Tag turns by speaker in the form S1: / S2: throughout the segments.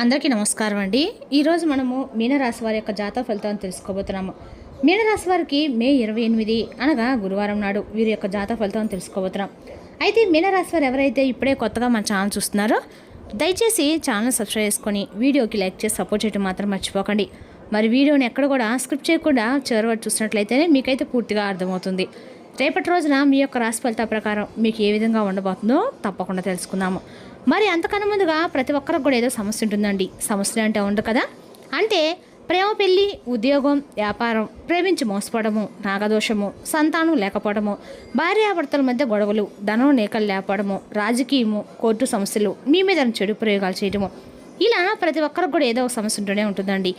S1: అందరికీ నమస్కారం అండి. ఈరోజు మనము మీనరాశి వారి యొక్క జాతక ఫలితాలను తెలుసుకోబోతున్నాము. మీనరాశి వారికి మే 28 అనగా గురువారం నాడు వీరి యొక్క జాతక ఫలితాలను తెలుసుకోబోతున్నాం. అయితే మీనరాశి వారు ఎవరైతే ఇప్పుడే కొత్తగా మన ఛానల్ చూస్తున్నారో దయచేసి ఛానల్ సబ్స్క్రైబ్ చేసుకొని వీడియోకి లైక్ చేసి సపోర్ట్ చేయడం మాత్రం మర్చిపోకండి. మరి వీడియోని ఎక్కడ కూడా స్క్రిప్ట్ చేయకుండా చివరి వరకు చూసినట్లయితేనే మీకైతే పూర్తిగా అర్థమవుతుంది. రేపటి రోజున మీ యొక్క రాశి ఫలితాల ప్రకారం మీకు ఏ విధంగా ఉండబోతుందో తప్పకుండా తెలుసుకుందాము. మరి అంతకన్నా ముందుగా ప్రతి ఒక్కరికి కూడా ఏదో సమస్య ఉంటుందండి. సమస్యలు అంటే ఉండదు కదా. అంటే ప్రేమ, పెళ్లి, ఉద్యోగం, వ్యాపారం, ప్రేమించి మోసపోవడము, నాగదోషము, సంతానం లేకపోవడము, భార్యాభర్తల మధ్య గొడవలు, ధనం నేకలు లేకపోవడము, రాజకీయము, కోర్టు సమస్యలు, మీ మీద చెడు ప్రయోగాలు చేయడము, ఇలా ప్రతి ఒక్కరికి కూడా ఏదో ఒక సమస్య ఉంటూనే ఉంటుందండి.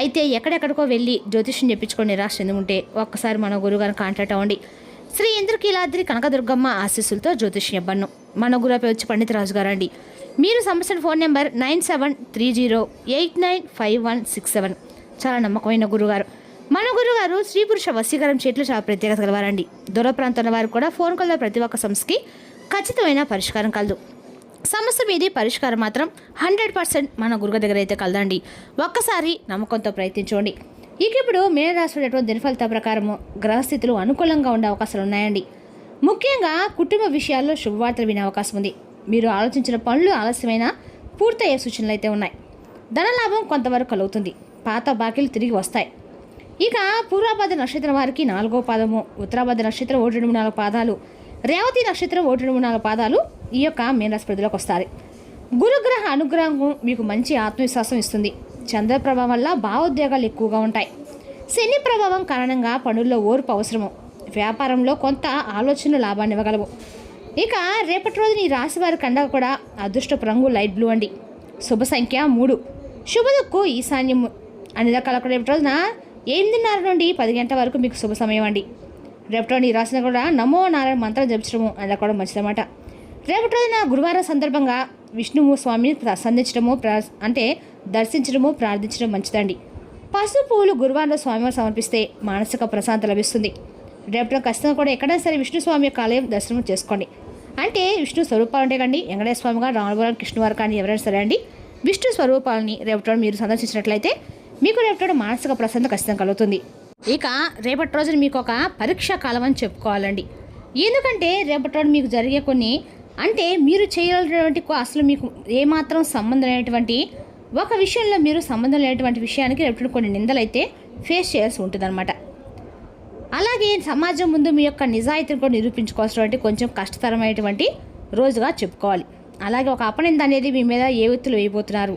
S1: అయితే ఎక్కడెక్కడికో వెళ్ళి జ్యోతిష్యం చెప్పించుకొని నిరాశ చెంది ఉంటే ఒక్కసారి మన గురుగారిని కాంటాక్ట్ అవ్వండి. శ్రీ ఇంద్రకీలాద్రి కనకదుర్గమ్మ ఆశీస్సులతో జ్యోతిష్యం ఇవ్వను. మన గురుపై వచ్చి పండిత రాజు గారు అండి. మీరు సంబంధించిన ఫోన్ నెంబర్ 9730895167. చాలా నమ్మకమైన గురుగారు. మన గురుగారు స్త్రీ పురుష వశీకరణ చేతులు చాలా ప్రత్యేకత గలవారండి. దూర ప్రాంతంలో వారు కూడా ఫోన్ కాల్ ప్రతి ఒక్క సమస్యకి ఖచ్చితమైన పరిష్కారం కలదు. సమస్య మీది పరిష్కారం మాత్రం 100% మన గురుగారి దగ్గర అయితే కలదండి. ఒక్కసారి నమ్మకంతో ప్రయత్నించండి. ఇక ఇప్పుడు మీనరాశి దినఫలిత ప్రకారము గ్రహస్థితులు అనుకూలంగా ఉండే అవకాశాలు ఉన్నాయండి. ముఖ్యంగా కుటుంబ విషయాల్లో శుభవార్తలు వినే అవకాశం ఉంది. మీరు ఆలోచించిన పనులు ఆలస్యమైన పూర్తయ్యే సూచనలు అయితే ఉన్నాయి. ధనలాభం కొంతవరకు కలుగుతుంది. పాత బాకీలు తిరిగి వస్తాయి. ఇక పూర్వాభాద్ర నక్షత్రం వారికి 4వ పాదము, ఉత్తరాభాద్ర నక్షత్రం 1-2-3-4 పాదాలు, రేవతి నక్షత్రం 1-2-3-4 పాదాలు ఈ యొక్క మీనరాశి పరిధిలోకి వస్తాయి. గురుగ్రహ అనుగ్రహం మీకు మంచి ఆత్మవిశ్వాసం ఇస్తుంది. చంద్ర ప్రభావం వల్ల భావోద్వేగాలు ఎక్కువగా ఉంటాయి. శని ప్రభావం కారణంగా పనుల్లో ఓర్పు అవసరము. వ్యాపారంలో కొంత ఆలోచన లాభాన్ని ఇవ్వగలవు. ఇక రేపటి రోజున ఈ రాశి వారి కండగ కూడా అదృష్టపు రంగు లైట్ బ్లూ అండి. శుభ సంఖ్య 3. శుభదుక్కు ఈశాన్యము. అన్ని రకాల రేపటి రోజున 8:30 నుండి 10 గంటల వరకు మీకు శుభ సమయం అండి. రేపటి రోజున ఈ రాశిని కూడా నమో నారాయణ మంత్రం జపించడము అలా కూడా మంచిదన్నమాట. రేపటి రోజున గురువారం సందర్భంగా విష్ణువు స్వామిని సంధించడము అంటే దర్శించడము ప్రార్థించడం మంచిదండి. పసుపు పువ్వులు గురువారం స్వామివారు సమర్పిస్తే మానసిక ప్రశాంతత లభిస్తుంది. రేపటి ఖచ్చితంగా కూడా ఎక్కడైనా సరే విష్ణు స్వామి యొక్క ఆలయం దర్శనం చేసుకోండి. అంటే విష్ణు స్వరూపాలు ఉంటే కండి వెంకటేశ్వర స్వామి గారు, రాములవారు, కృష్ణవారు కానీ ఎవరైనా సరే అండి విష్ణు స్వరూపాలని రేపటి మీరు సందర్శించినట్లయితే మీకు రేపటి మానసిక ప్రశాంతత ఖచ్చితంగా కలుగుతుంది. ఇక రేపటి రోజున మీకు ఒక పరీక్షా కాలం అని చెప్పుకోవాలండి. ఎందుకంటే రేపటి రోజు మీకు జరిగే కొన్ని అంటే మీరు చేయాల్సినటువంటి అసలు మీకు ఏమాత్రం సంబంధం లేనటువంటి ఒక విషయంలో మీరు సంబంధం లేనటువంటి విషయానికి రేపటి కొన్ని నిందలు అయితే ఫేస్ చేయాల్సి ఉంటుందన్నమాట. అలాగే సమాజం ముందు మీ యొక్క నిజాయితీని కూడా నిరూపించుకోవాల్సినటువంటి కొంచెం కష్టతరమైనటువంటి రోజుగా చెప్పుకోవాలి. అలాగే ఒక అపనింద అనేది మీ మీద ఏ వ్యక్తులు వేయబోతున్నారు,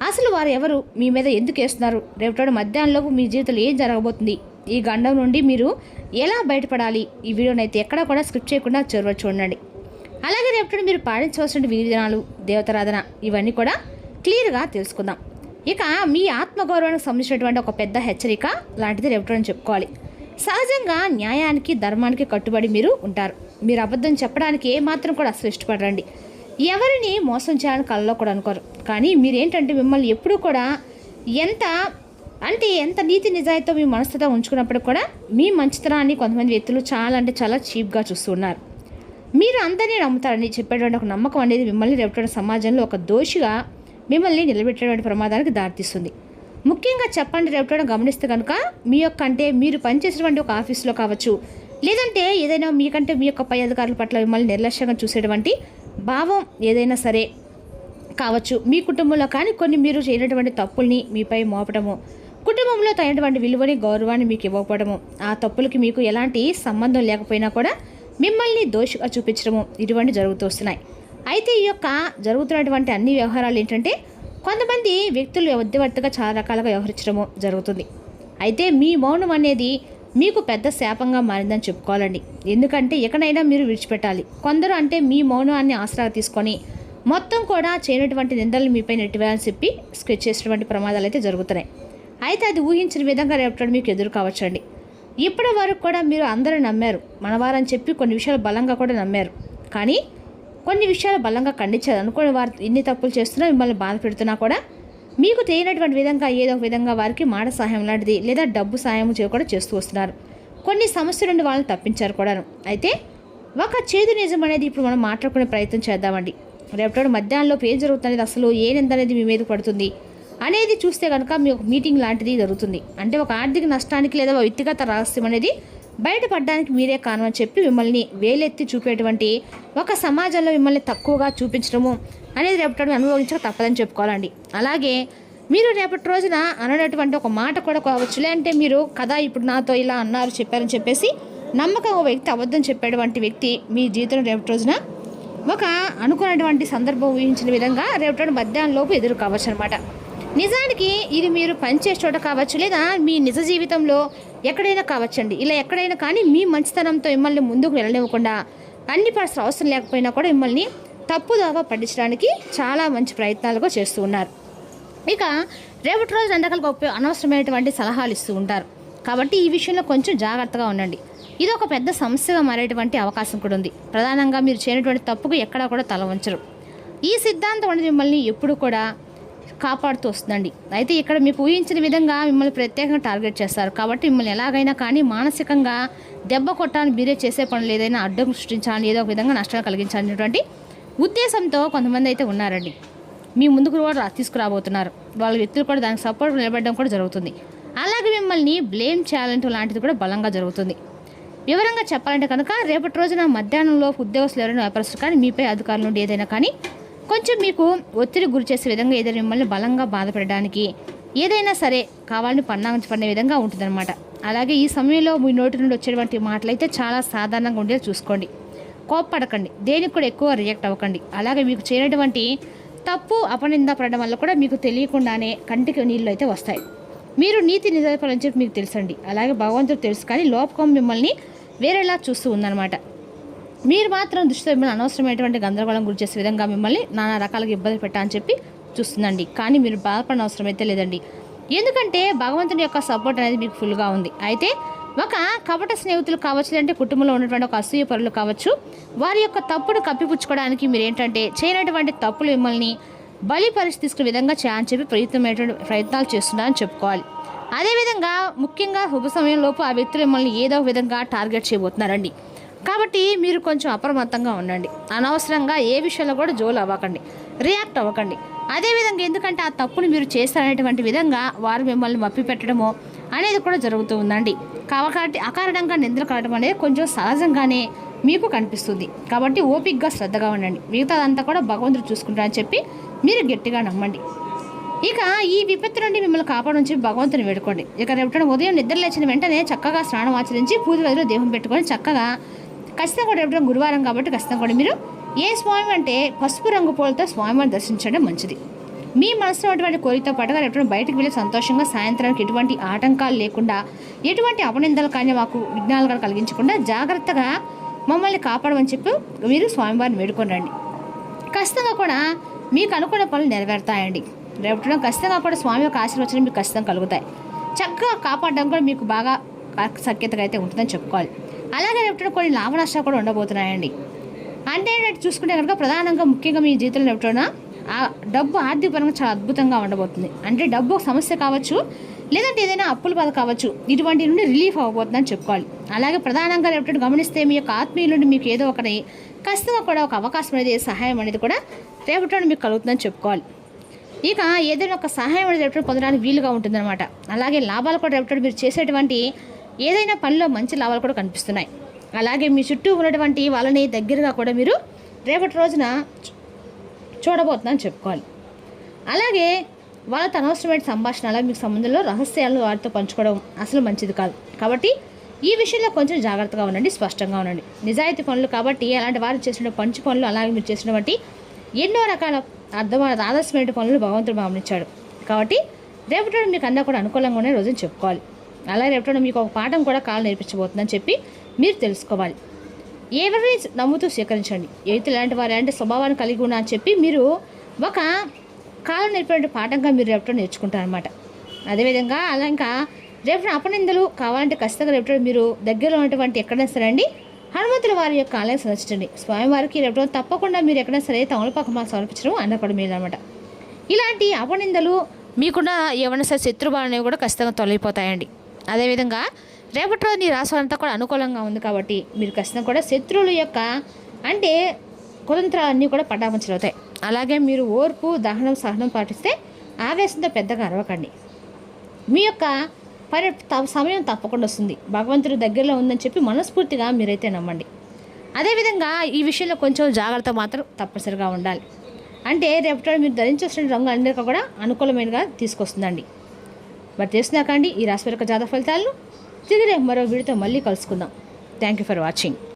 S1: అసలు వారు ఎవరు, మీ మీద ఎందుకు వేస్తున్నారు, రేపటి మధ్యాహ్నంలోపు మీ జీవితంలో ఏం జరగబోతుంది, ఈ గండం నుండి మీరు ఎలా బయటపడాలి, ఈ వీడియోని అయితే ఎక్కడా కూడా స్క్రిప్ట్ చేయకుండా చివరి చూడండి. అలాగే రేపటి మీరు పాటించవలసిన విధి విధానాలు, దేవతారాధన ఇవన్నీ కూడా క్లియర్గా తెలుసుకుందాం. ఇక మీ ఆత్మగౌరవానికి సంబంధించినటువంటి ఒక పెద్ద హెచ్చరిక లాంటిది రేపటి చెప్పుకోవాలి. సహజంగా న్యాయానికి, ధర్మానికి కట్టుబడి మీరు ఉంటారు. మీరు అబద్ధం చెప్పడానికి ఏమాత్రం కూడా అసలు ఇష్టపడరండి. ఎవరిని మోసం చేయాలని కళ్ళలో కూడా అనుకోరు. కానీ మీరేంటంటే మిమ్మల్ని ఎప్పుడూ కూడా ఎంత నీతి నిజాయితీతో మీ మనసుతో ఉంచుకున్నప్పుడు కూడా మీ మంచితనాన్ని కొంతమంది వ్యక్తులు చాలా చీప్గా చూస్తున్నారు. మీరు అందరినీ నమ్ముతారని చెప్పేటువంటి ఒక నమ్మకం అనేది మిమ్మల్ని రేపటి సమాజంలో ఒక దోషిగా మిమ్మల్ని నిలబెట్టేటువంటి ప్రమాదానికి దారితీస్తుంది. ముఖ్యంగా చెప్పండి, రేపటి గమనిస్తే కనుక మీ యొక్క అంటే మీరు పనిచేసేటువంటి ఒక ఆఫీసులో కావచ్చు, లేదంటే ఏదైనా మీకంటే మీ యొక్క పై అధికారుల పట్ల మిమ్మల్ని నిర్లక్ష్యంగా చూసేటువంటి భావం ఏదైనా సరే కావచ్చు. మీ కుటుంబంలో కానీ కొన్ని మీరు చేయనటువంటి తప్పుల్ని మీపై మోపడము, కుటుంబంలో తగినటువంటి విలువని, గౌరవాన్ని మీకు ఇవ్వకపోవడము, ఆ తప్పులకి మీకు ఎలాంటి సంబంధం లేకపోయినా కూడా మిమ్మల్ని దోషిగా చూపించడము ఇటువంటి జరుగుతూ వస్తున్నాయి. అయితే ఈ యొక్క జరుగుతున్నటువంటి అన్ని వ్యవహారాలు ఏంటంటే కొంతమంది వ్యక్తులు మధ్యవర్తిగా చాలా రకాలుగా వ్యవహరించడము జరుగుతుంది. అయితే మీ మౌనం అనేది మీకు పెద్ద శాపంగా మారిందని చెప్పుకోవాలండి. ఎందుకంటే ఎక్కడైనా మీరు విడిచిపెట్టాలి. కొందరు అంటే మీ మౌనాన్ని ఆసరాగా తీసుకొని మొత్తం కూడా చేయనటువంటి నిందలు మీపై నెట్టివేయాలని చెప్పి స్కెచ్ చేసినటువంటి ప్రమాదాలు అయితే జరుగుతున్నాయి. అయితే అది ఊహించిన విధంగా రేపటి మీకు ఎదురు కావచ్చండి. ఇప్పటి వరకు కూడా మీరు అందరూ నమ్మారు, మనవారని చెప్పి కొన్ని విషయాలు బలంగా కూడా నమ్మారు. కానీ కొన్ని విషయాలు బలంగా ఖండించారు. అనుకోని వారు ఎన్ని తప్పులు చేస్తున్నా, మిమ్మల్ని బాధ పెడుతున్నా కూడా మీకు తెలియనటువంటి విధంగా ఏదో ఒక విధంగా వారికి మాట సహాయం లాంటిది లేదా డబ్బు సహాయం కూడా చేస్తూ వస్తున్నారు. కొన్ని సమస్యల నుండి వాళ్ళని తప్పించారు కూడాను. అయితే ఒక చేదు నిజం అనేది ఇప్పుడు మనం మాట్లాడుకునే ప్రయత్నం చేద్దామండి. రేపటి మధ్యాహ్నంలోపు ఏం జరుగుతుంది, అసలు ఏంటి అనేది మీ మీద పడుతుంది అనేది చూస్తే కనుక మీ ఒక మీటింగ్ లాంటిది జరుగుతుంది. అంటే ఒక ఆర్థిక నష్టానికి లేదా వ్యక్తిగత రహస్యం అనేది బయటపడడానికి మీరే కారణం అని చెప్పి మిమ్మల్ని వేలెత్తి చూపేటువంటి ఒక సమాజంలో మిమ్మల్ని తక్కువగా చూపించడము అనేది రేపటి అనుభవించక తప్పదని చెప్పుకోవాలండి. అలాగే మీరు రేపటి రోజున అనటువంటి ఒక మాట కూడా కావచ్చులే, అంటే మీరు కదా ఇప్పుడు నాతో ఇలా అన్నారు చెప్పారని చెప్పేసి నమ్మకం ఒక వ్యక్తి అబద్ధం చెప్పేటువంటి వ్యక్తి మీ జీవితంలో రేపటి రోజున ఒక అనుకున్నటువంటి సందర్భం ఊహించిన విధంగా రేపటి మధ్యాహ్నంలోపు ఎదురు కావచ్చు అనమాట. నిజానికి ఇది మీరు పనిచేసే చోట కావచ్చు, లేదా మీ నిజ జీవితంలో ఎక్కడైనా కావచ్చండి. ఇలా ఎక్కడైనా కానీ మీ మంచితనంతో మిమ్మల్ని ముందుకు వెళ్ళనివ్వకుండా అన్ని పరిస్థితులు అవసరం లేకపోయినా కూడా మిమ్మల్ని తప్పుదాగా పట్టించడానికి చాలా మంచి ప్రయత్నాలుగా చేస్తూ ఉన్నారు. ఇక రేపటి రోజు రకరకాల అనవసరమైనటువంటి సలహాలు ఇస్తూ ఉంటారు. కాబట్టి ఈ విషయంలో కొంచెం జాగ్రత్తగా ఉండండి. ఇది ఒక పెద్ద సమస్యగా మారేటువంటి అవకాశం కూడా ఉంది. ప్రధానంగా మీరు చేయనటువంటి తప్పుకు ఎక్కడా కూడా తల వంచరు. ఈ సిద్ధాంతం అనేది మిమ్మల్ని ఎప్పుడు కూడా కాపాడుతూ వస్తుందండి. అయితే ఇక్కడ మీకు ఊహించిన విధంగా మిమ్మల్ని ప్రత్యేకంగా టార్గెట్ చేస్తారు. కాబట్టి మిమ్మల్ని ఎలాగైనా కానీ మానసికంగా దెబ్బ కొట్టాలని మీరే చేసే పనులు ఏదైనా అడ్డం సృష్టించాలని, ఏదో ఒక విధంగా నష్టాలు కలిగించాలనేటువంటి ఉద్దేశంతో కొంతమంది అయితే ఉన్నారండి. మీ ముందుకు కూడా తీసుకురాబోతున్నారు. వాళ్ళ వ్యక్తులు కూడా దానికి సపోర్ట్ నిలబడడం కూడా జరుగుతుంది. అలాగే మిమ్మల్ని బ్లేమ్ చేయాలంటే లాంటిది కూడా బలంగా జరుగుతుంది. వివరంగా చెప్పాలంటే కనుక రేపటి రోజున మధ్యాహ్నంలో ఉద్యోగస్తులు ఎవరైనా వ్యాపారస్తులు కానీ మీపై అధికారుల నుండి ఏదైనా కానీ కొంచెం మీకు ఒత్తిడి గురి చేసే విధంగా ఏదైనా మిమ్మల్ని బలంగా బాధపడడానికి ఏదైనా సరే కావాలని పన్నే విధంగా ఉంటుందన్నమాట. అలాగే ఈ సమయంలో మీ నోటి నుండి వచ్చేటువంటి మాటలు అయితే చాలా సాధారణంగా ఉండేది చూసుకోండి. కోప్పడకండి, దేనికి కూడా ఎక్కువ రియాక్ట్ అవ్వకండి. అలాగే మీకు చేయనటువంటి తప్పు అపనింద పడడం వల్ల కూడా మీకు తెలియకుండానే కంటికి నీళ్ళు అయితే వస్తాయి. మీరు నీతి నిజాయితీని చెప్పి మీకు తెలుసండి. అలాగే భగవంతుడు తెలుసు, కానీ లోపకం మిమ్మల్ని వేరేలా చూస్తూ ఉందన్నమాట. మీరు మాత్రం దృష్టితో మిమ్మల్ని అనవసరమైనటువంటి గందరగోళం గురి చేసే విధంగా మిమ్మల్ని నానా రకాలుగా ఇబ్బంది పెట్టాలని చెప్పి చూస్తుందండి. కానీ మీరు బాధపడిన అవసరం అయితే లేదండి. ఎందుకంటే భగవంతుని యొక్క సపోర్ట్ అనేది మీకు ఫుల్గా ఉంది. అయితే ఒక కపట స్నేహితులు కావచ్చు, అంటే కుటుంబంలో ఉన్నటువంటి ఒక అసూయ పరులు కావచ్చు, వారి యొక్క తప్పును కప్పిపుచ్చుకోవడానికి మీరు ఏంటంటే చేయనటువంటి తప్పులు మిమ్మల్ని బలి పరిస్థితి తీసుకునే విధంగా చేయని చెప్పి ప్రయత్నాలు చేస్తున్నారని చెప్పుకోవాలి. అదేవిధంగా ముఖ్యంగా శుభ సమయంలోపు ఆ వ్యక్తులు మిమ్మల్ని ఏదో ఒక విధంగా టార్గెట్ చేయబోతున్నారండి. కాబట్టి మీరు కొంచెం అప్రమత్తంగా ఉండండి. అనవసరంగా ఏ విషయంలో కూడా జోలు అవ్వకండి, రియాక్ట్ అవ్వకండి. అదేవిధంగా ఎందుకంటే ఆ తప్పును మీరు చేస్తారనేటువంటి విధంగా వారు మిమ్మల్ని మప్పి పెట్టడము అనేది కూడా జరుగుతూ ఉందండి. కాబట్టి అకారణంగా నిందలు కలగడం అనేది కొంచెం సహజంగానే మీకు కనిపిస్తుంది. కాబట్టి ఓపికగా శ్రద్ధగా ఉండండి. మిగతాదంతా కూడా భగవంతుడు చూసుకుంటారని చెప్పి మీరు గట్టిగా నమ్మండి. ఇక ఈ విపత్తు నుండి మిమ్మల్ని కాపాడని చెప్పి భగవంతుని వేడుకోండి. ఇక రేపటి ఉదయం నిద్ర లేచిన వెంటనే చక్కగా స్నానం ఆచరించి పూజ గదిలో దేహం పెట్టుకొని చక్కగా ఖచ్చితంగా కూడా రేపటి గురువారం కాబట్టి ఖచ్చితంగా కూడా మీరు ఏ స్వామి అంటే పసుపు రంగు పూలతో స్వామిని దర్శించడం మంచిది. మీ మనసులో ఉన్నటువంటి కోరికతో పాటుగా రేపటి బయటకు వెళ్ళి సంతోషంగా సాయంత్రానికి ఎటువంటి ఆటంకాలు లేకుండా, ఎటువంటి అపనిందలు కానీ మాకు విఘ్నాలు కానీ కలిగించకుండా జాగ్రత్తగా మమ్మల్ని కాపాడమని చెప్పి మీరు స్వామివారిని వేడుకోండి. ఖచ్చితంగా కూడా మీకు అనుకున్న పనులు నెరవేరుతాయండి. రేపటి ఖచ్చితంగా కూడా స్వామి యొక్క ఆశీర్వచనం మీకు ఖచ్చితంగా కలుగుతాయి. చక్కగా కాపాడడం కూడా మీకు బాగా సఖ్యతగా అయితే ఉంటుందని చెప్పుకోవాలి. అలాగే రేపటి కొన్ని లాభ నష్టాలు కూడా ఉండబోతున్నాయండి. అంటే చూసుకుంటే కనుక ప్రధానంగా ముఖ్యంగా మీ జీవితంలో రేపటిన ఆ డబ్బు ఆర్థిక పరంగా చాలా అద్భుతంగా ఉండబోతుంది. అంటే డబ్బు సమస్య కావచ్చు, లేదంటే ఏదైనా అప్పుల బాధ కావచ్చు, ఇటువంటి నుండి రిలీఫ్ అవ్వబోతుందని చెప్పుకోవాలి. అలాగే ప్రధానంగా రేపటి గమనిస్తే మీ యొక్క ఆత్మీయుల నుండి మీకు ఏదో ఒకటి ఖచ్చితంగా కూడా ఒక అవకాశం అనేది, సహాయం అనేది కూడా రేపటి మీకు కలుగుతుందని చెప్పుకోవాలి. ఇక ఏదైనా ఒక సహాయం అనేది రేపటి పొందడానికి వీలుగా ఉంటుందన్నమాట. అలాగే లాభాలు కూడా రేపటి మీరు చేసేటువంటి ఏదైనా పనిలో మంచి లాభాలు కూడా కనిపిస్తున్నాయి. అలాగే మీ చుట్టూ ఉన్నటువంటి వాళ్ళని దగ్గరగా కూడా మీరు రేపటి రోజున చూడబోతుందని చెప్పుకోవాలి. అలాగే వాళ్ళతో అనవసరమైన సంభాషణ, అలాగే మీకు సంబంధంలో రహస్యాలను వారితో పంచుకోవడం అసలు మంచిది కాదు. కాబట్టి ఈ విషయంలో కొంచెం జాగ్రత్తగా ఉండండి, స్పష్టంగా ఉండండి. నిజాయితీ పనులు కాబట్టి అలాంటి వారు చేసిన పంచి పనులు, అలాగే మీరు చేసినటువంటి ఎన్నో రకాల ఆదర్శమైన పనులు భగవంతుడు గమనించాడు. కాబట్టి రేపటి మీకు అన్నా కూడా అనుకూలంగా ఉండే రోజుని చెప్పుకోవాలి. అలాగే రేపటి మీకు ఒక పాఠం కూడా కాలం నేర్పించబోతుందని చెప్పి మీరు తెలుసుకోవాలి. ఎవరిని నమ్ముతూ స్వీకరించండి. ఎదుటి లాంటి వారు ఎలాంటి స్వభావాన్ని కలిగి ఉన్నా అని చెప్పి మీరు ఒక కాలం నేర్పే పాఠంగా మీరు రేపటి నేర్చుకుంటారనమాట. అదేవిధంగా అలా ఇంకా రేపటి అపనిందలు కావాలంటే ఖచ్చితంగా రేపటి మీరు దగ్గరలో ఉన్నటువంటి ఎక్కడైనా సరే అండి హనుమంతుల వారి యొక్క ఆలయం సందర్శించండి. స్వామివారికి రేపటి తప్పకుండా మీరు ఎక్కడైనా సరే తమలపాకు సమర్పించడం అన్నప్పుడు మీరు అనమాట. ఇలాంటి అపనిందలు మీకున్న ఏమైనా సరే శత్రుభావం అనేవి కూడా ఖచ్చితంగా తొలగిపోతాయండి. అదేవిధంగా రేపటి రోజు ఈ రాశి అంతా కూడా అనుకూలంగా ఉంది కాబట్టి మీరు ఖచ్చితంగా కూడా శత్రువుల యొక్క అంటే కుతంత్రాలు అన్నీ కూడా పటాపంచలవుతాయి. అలాగే మీరు ఓర్పు, దహనం, సహనం పాటిస్తే ఆవేశంతో పెద్దగా అరవకండి. మీ యొక్క సమయం తప్పకుండా వస్తుంది. భగవంతుడు దగ్గరలో ఉందని చెప్పి మనస్ఫూర్తిగా మీరైతే నమ్మండి. అదేవిధంగా ఈ విషయంలో కొంచెం జాగ్రత్త మాత్రం తప్పనిసరిగా ఉండాలి. అంటే రేపటి మీరు ధరించాల్సిన రంగు అన్నిటికీ కూడా అనుకూలమైనగా తీసుకొస్తుందండి. మరి తెలుసుకున్నాకండి ఈ రాశి యొక్క జాతక ఫలితాలను. తిరిగి రేపు మరో వీడియోతో మళ్ళీ కలుసుకుందాం. Thank you for watching.